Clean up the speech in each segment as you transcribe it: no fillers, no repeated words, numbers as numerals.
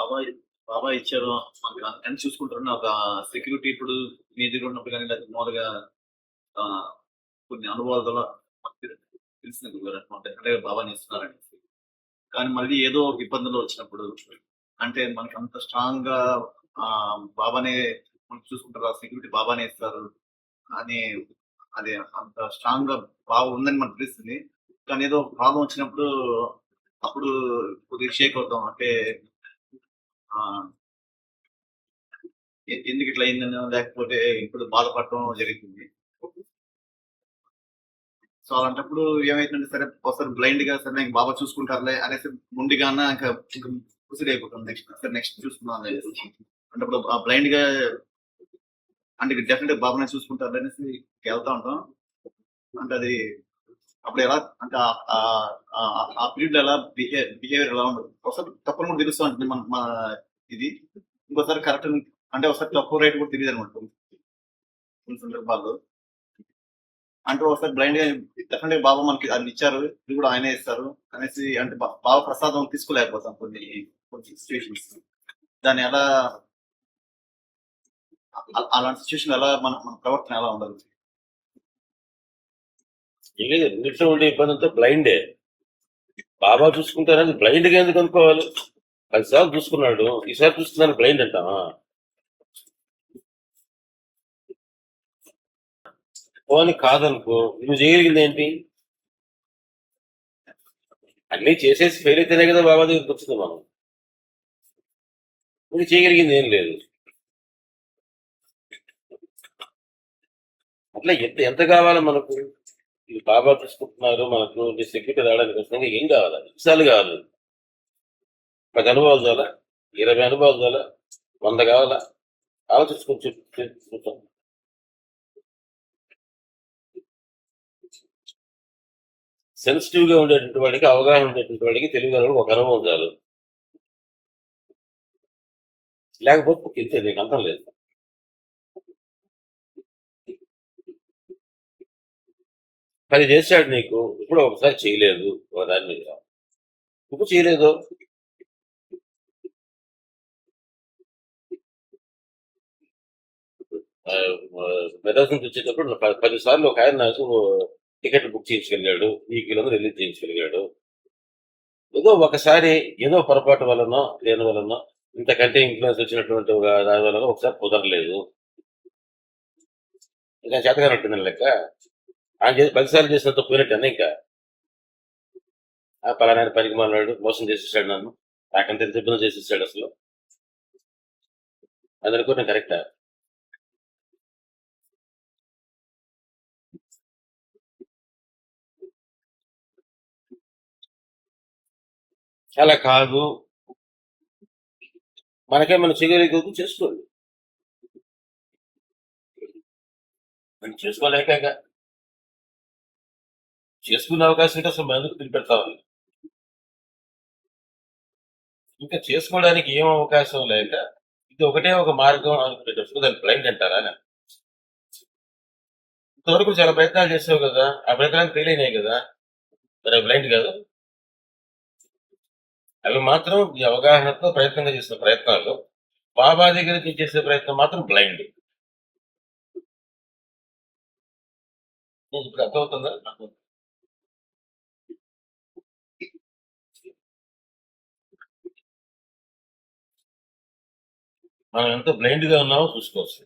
బాబాయ్ బాబాయ్ ఇచ్చారు. మనకి అని చూసుకుంటారని ఒక సెక్యూరిటీ ఇప్పుడు మీ దగ్గర ఉన్నప్పుడు గాని, లేకపోతే మామూలుగా కొన్ని అనుభవాల ద్వారా మనకు తెలిసిన గురుగారనమాట. అంటే బాబాని ఇస్తున్నారనేసి. కానీ మళ్ళీ ఏదో ఒక ఇబ్బందులు వచ్చినప్పుడు అంటే మనకి అంత స్ట్రాంగ్‌గా బాబానే మనకు చూసుకుంటారు. ఆ సెక్యూరిటీ బాబానే ఇస్తారు అని అది అంత స్ట్రాంగ్‌గా ఉందని మనకు తెలుస్తుంది. కానీ ఏదో ప్రాబ్లమ్ వచ్చినప్పుడు అప్పుడు కొద్దిగా షేక్ అవుతాం. అంటే ఆహ్, ఎందుకు ఇట్లా అయిందనో లేకపోతే ఇప్పుడు బాధపడటం జరుగుతుంది. సో, అలాంటప్పుడు ఏమైతుందంటే సరే ఒకసారి బ్లైండ్‌గా సరే ఇంక బాబా చూసుకుంటారులే అనేసి మొండిగాన ఇంక ప్రొసీడ్ అయిపోతాం నెక్స్ట్. సరే నెక్స్ట్ చూసుకుందాం అనేసి. అంటే ఇప్పుడు బ్లైండ్‌గా అంటే డెఫినిట్‌గా బాబానే చూసుకుంటారులే అనేసి ఎళ్తా ఉంటాం. అంటే అది అప్పుడు ఎలా అంటే ఆ పీరియడ్‌లో ఎలా బిహేవియర్ ఎలా ఉండదు. ఒకసారి తప్పులు కూడా తెలుస్తా ఉంటుంది. మన మన ఇది. ఇంకోసారి కరెక్ట్ అంటే ఒకసారి తప్పు రైట్ కూడా తెలీదనమాట కొన్ని సందర్భాల్లో. అంటే ఒకసారి బ్లైండ్‌గా డెఫినెట్‌గా బాబా మనకి అది ఇచ్చారు. ఇది కూడా ఆయనే ఇస్తారు అనేసి అంటే బాబా ప్రసాదం తీసుకోలేకపోతాం కొన్ని కొన్ని సిట్యుయేషన్స్. దాన్ని ఎలా అలాంటి సిట్యుయేషన్ ఎలా మన ప్రవర్తన ఎలా ఉండాలి? ఏం లేదు, రెండిట్లో ఉండే ఇబ్బందంతా బ్లైండే. బాబా చూసుకుంటారని బ్లైండ్గా ఎందుకు అనుకోవాలి? 10 సార్లు చూసుకున్నాడు, ఈసారి చూస్తున్నాను బ్లైండ్ అంటావా? పోని కాదనుకో, నువ్వు చేయగలిగింది ఏంటి? అన్నీ చేసేసి ఫెయిల్ అయితేనే కదా బాబా దగ్గరికి వచ్చింది మనం. నువ్వు చేయగలిగింది ఏం లేదు. అట్లా ఎంత కావాలి మనకు? ఇది బాబా చూసుకుంటున్నారు, మనకు సెక్యూరిటీ రావడానికి వస్తుంది, ఏం కావాలి? విషయాలు కావాలి. 10 అనుభవాలు చాలా, 20 అనుభవాలు చాలా, 100 కావాలా? ఆలోచించుకొని చూస్తాం. సెన్సిటివ్ గా ఉండేటువంటి వాడికి, అవగాహన ఉండేటువంటి వాడికి, తెలియగలడు ఒక అనుభవం చాలు. లేకపోతే తెలిసే నీకు అంతం లేదు. పది చేశాడు నీకు, ఇప్పుడు ఒకసారి చేయలేదు ఒక దాని మీద, ఇప్పుడు చేయలేదు. మెదక్ నుంచి వచ్చేటప్పుడు 10 సార్లు ఒక ఆయన నాకు టికెట్ బుక్ చేయించగలిగాడు, ఈ కిలోమీటర్ రిలీజ్ చేయించగలిగాడు. ఏదో ఒకసారి ఏదో పొరపాటు వలన దేని వలన ఇంతకంటే ఇన్ఫ్లుయెన్స్ వచ్చినటువంటి దాని వలన ఒకసారి కుదరలేదు. ఇంకా చేతగానే ఉంటుందని లెక్క. ఆయన 10 సార్లు చేసినంత పోయినట్టేనా? ఇంకా పలానా పనికి మాట్లాడు, మోసం చేసేసాడు నన్ను, నాకంటే ఎంత ఇబ్బంది చేసేసాడు అసలు, అది అనుకో నేను కరెక్టా? అలా కాదు, మనకే మన చేయగలిగే చేసుకోండి. మనం చేసుకోలేక చేసుకునే అవకాశం ఉంటే అసలు ఎందుకు తినిపెడతామని. ఇంకా చేసుకోవడానికి ఏం అవకాశం లేక ఇది ఒకటే ఒక మార్గం అనుకునేటప్పుడు దాన్ని బ్లైండ్ అంటారా? ఇంతవరకు చాలా ప్రయత్నాలు చేసావు కదా, ఆ ప్రయత్నాలు ఫెయిల్ అయినాయి కదా, మరి బ్లైండ్ కాదు. అవి మాత్రం ఈ అవగాహనతో ప్రయత్నంగా చేసిన ప్రయత్నాలు. బాబా దగ్గర నుంచి చేసే ప్రయత్నం మాత్రం బ్లైండ్. ఇప్పుడు అర్థమవుతుందా? మనం ఎంత బ్లైండ్ గా ఉన్నామో చూసుకోవచ్చు.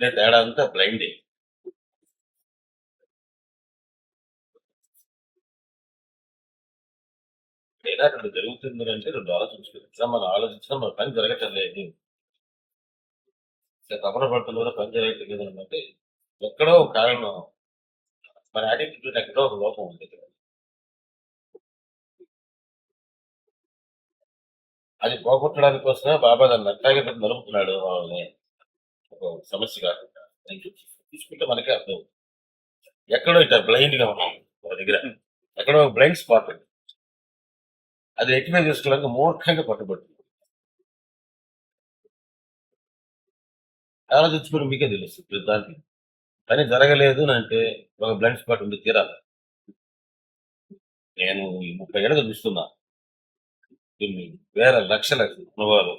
తేడా అంతా బ్లైండే. ఏదో రెండు జరుగుతుంది అంటే రెండు ఆలోచించుకోవచ్చు. మనం ఆలోచించినా మన పని జరగటం లేదు, తపన పడుతుంది కూడా పని జరగట్లేదు అంటే ఎక్కడో ఒక కారణం, మన యాటిట్యూడ్ ఎక్కడో ఒక లోపం ఉంది. అది పోగొట్టడానికి కోసమే బాబా దాన్ని అట్లాగే నలుపుతున్నాడు వాళ్ళని, ఒక సమస్య కాకుండా. తీసుకుంటే మనకే అర్థం, ఎక్కడో ఇట్లా బ్లైండ్ గా ఉన్నాం ఒక దగ్గర, ఎక్కడో బ్లైండ్ స్పాట్ ఉంది, అది రెక్టిఫై చేసుకోవడానికి మూర్ఖంగా పట్టుబడుతుంది. ఆలోచించుకుని మీకే తెలుస్తుంది దానికి పని జరగలేదు అని అంటే ఒక బ్లైండ్ స్పాట్ ఉంది తీరాలి. నేను ఈ 30 ఏళ్ళగా చూస్తున్నా. కొన్ని వేల లక్షల అనుభవాలు